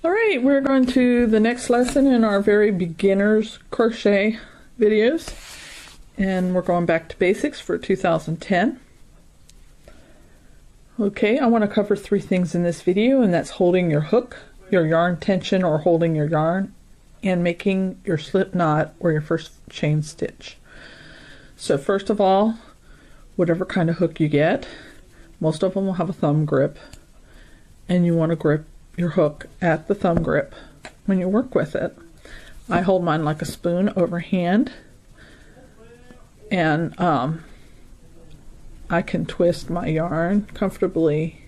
Alright, we're going to the next lesson in our very beginners crochet videos, and we're going back to basics for 2010. Okay, I want to cover three things in this video, and that's holding your hook, your yarn tension or holding your yarn, and making your slip knot or your first chain stitch. So first of all, whatever kind of hook you get, most of them will have a thumb grip, and you want to grip your hook at the thumb grip when you work with it. I hold mine like a spoon overhand, and I can twist my yarn comfortably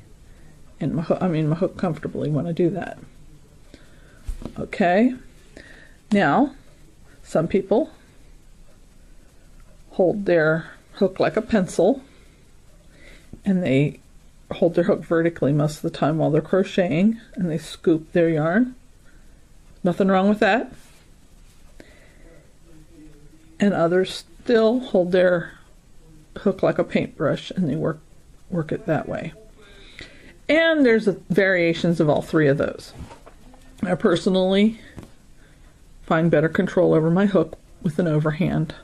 and my hook comfortably when I do that. Okay, now some people hold their hook like a pencil, and they hold their hook vertically most of the time while they're crocheting, and they scoop their yarn. Nothing wrong with that. And others still hold their hook like a paintbrush, and they work it that way. And there's variations of all three of those. I personally find better control over my hook with an overhand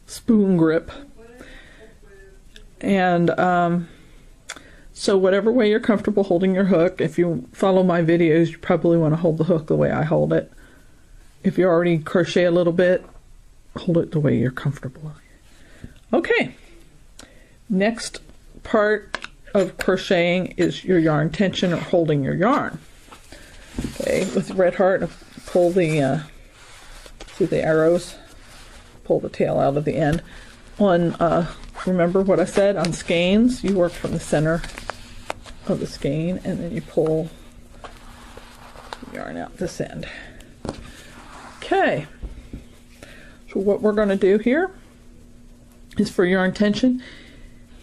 spoon grip. And so whatever way you're comfortable holding your hook, if you follow my videos, you probably want to hold the hook the way I hold it. If you already crochet a little bit, hold it the way you're comfortable. Okay, next part of crocheting is your yarn tension or holding your yarn. Okay, with red heart, pull the see the arrows, pull the tail out of the end. On remember what I said, on skeins you work from the center of the skein, and then you pull the yarn out this end. Okay, so what we're going to do here is for yarn tension.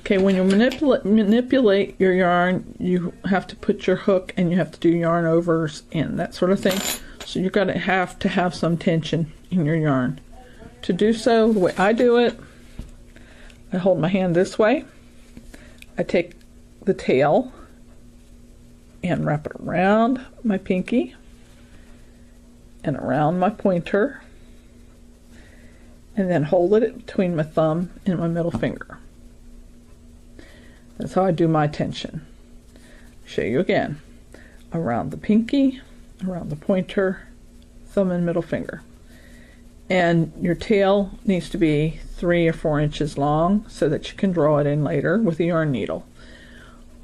Okay, when you manipulate your yarn, you have to put your hook and you have to do yarn overs and that sort of thing. So you're going to have some tension in your yarn. To do so, the way I do it, I hold my hand this way. I take the tail and wrap it around my pinky and around my pointer, and then hold it between my thumb and my middle finger. That's how I do my tension. I'll show you again. Around the pinky, around the pointer, thumb and middle finger. And your tail needs to be 3 or 4 inches long so that you can draw it in later with a yarn needle.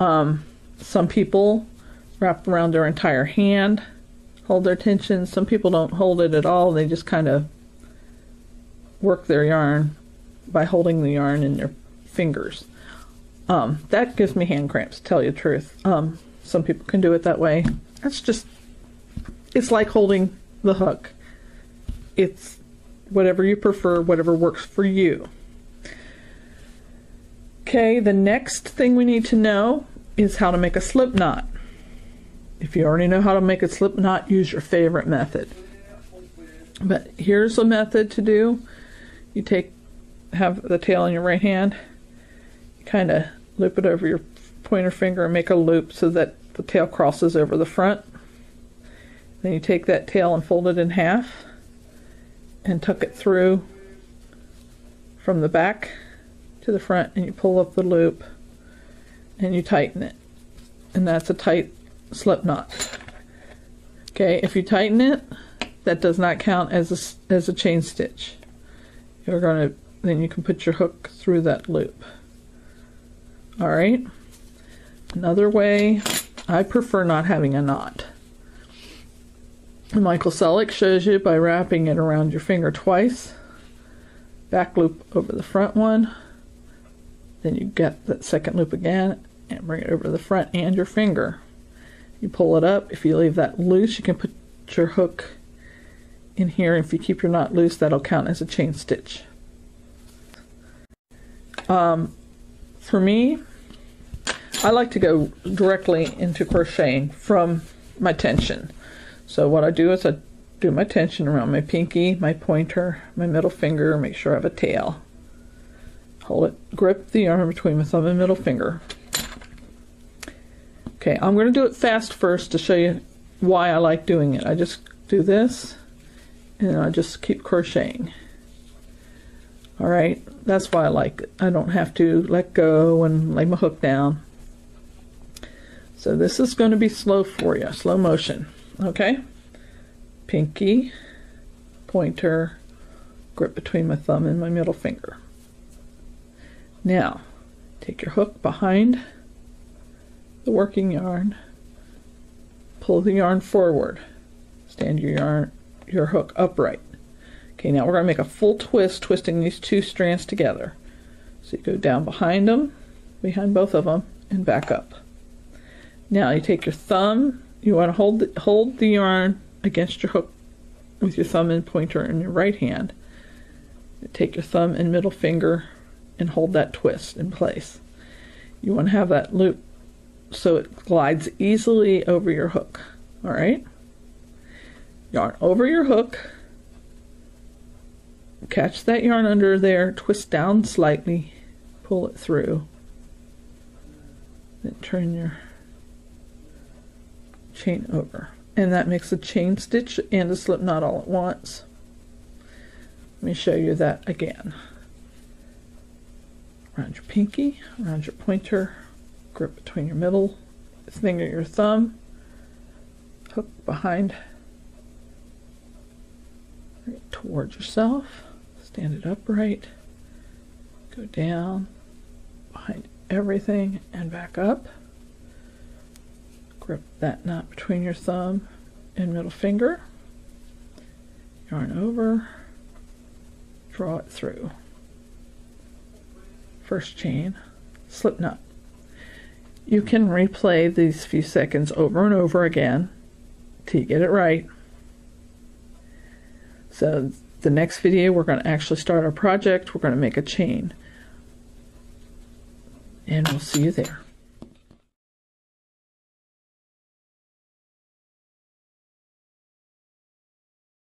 Some people wrap around their entire hand, hold their tension. Some people don't hold it at all. They just kind of work their yarn by holding the yarn in their fingers. That gives me hand cramps, to tell you the truth. Some people can do it that way. It's like holding the hook. It's whatever you prefer, whatever works for you. Okay, the next thing we need to know is how to make a slip knot. If you already know how to make a slip knot, use your favorite method. But here's a method to do. You have the tail in your right hand, you kind of loop it over your pointer finger and make a loop so that the tail crosses over the front. Then you take that tail and fold it in half and tuck it through from the back to the front, and you pull up the loop and you tighten it, and that's a tight slip knot. Okay, if you tighten it, that does not count as a chain stitch. Then you can put your hook through that loop. All right, another way, I prefer not having a knot. Michael Selleck shows you by wrapping it around your finger twice, back loop over the front one, then you get that second loop again and bring it over the front and your finger. You pull it up. If you leave that loose, you can put your hook in here. If you keep your knot loose, that'll count as a chain stitch. For me, I like to go directly into crocheting from my tension. So what I do is I do my tension around my pinky, my pointer, my middle finger, make sure I have a tail. Hold it, grip the yarn between my thumb and middle finger. Okay, I'm going to do it fast first to show you why I like doing it. I just do this and I just keep crocheting. Alright, that's why I like it. I don't have to let go and lay my hook down. So this is going to be slow for you, slow motion. Okay? Pinky, pointer, grip between my thumb and my middle finger. Now, take your hook behind the working yarn, pull the yarn forward, stand your hook upright. Okay, now we're going to make a full twist, twisting these two strands together. So you go down behind them, behind both of them, and back up. Now you take your thumb, you want to hold the yarn against your hook with your thumb and pointer in your right hand. Take your thumb and middle finger and hold that twist in place. You want to have that loop so it glides easily over your hook. Alright? Yarn over your hook. Catch that yarn under there, twist down slightly, pull it through. Then turn your chain over. And that makes a chain stitch and a slip knot all at once. Let me show you that again. Around your pinky, around your pointer, grip between your middle finger, your thumb, hook behind, right towards yourself, stand it upright, go down, behind everything and back up. Grip that knot between your thumb and middle finger, yarn over, draw it through. First chain, slip knot. You can replay these few seconds over and over again till you get it right. So the next video we're going to actually start our project. We're going to make a chain. And we'll see you there.